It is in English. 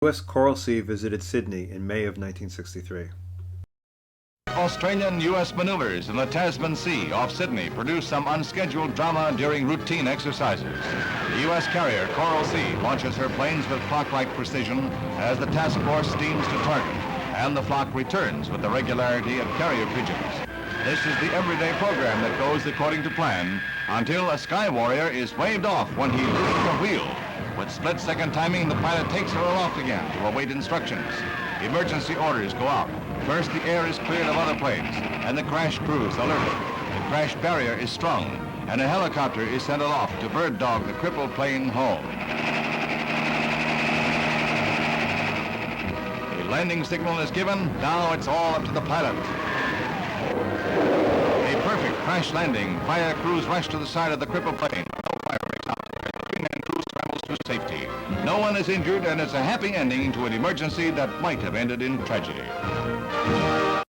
USS Coral Sea visited Sydney in May of 1963. Australian-U.S. maneuvers in the Tasman Sea off Sydney produced some unscheduled drama during routine exercises. The U.S. carrier Coral Sea launches her planes with clock-like precision as the task force steams to target, and the flock returns with the regularity of carrier pigeons. This is the everyday program that goes according to plan until a sky warrior is waved off when he loses the wheel. With split-second timing, the pilot takes her aloft again to await instructions. Emergency orders go out. First, the air is cleared of other planes, and the crash crew is alerted. The crash barrier is strung, and a helicopter is sent aloft to bird dog the crippled plane home. A landing signal is given. Now it's all up to the pilot. A perfect crash landing. Fire crews rush to the side of the crippled plane. No fire breaks out. And crew scrambles to safety. No one is injured, and it's a happy ending to an emergency that might have ended in tragedy.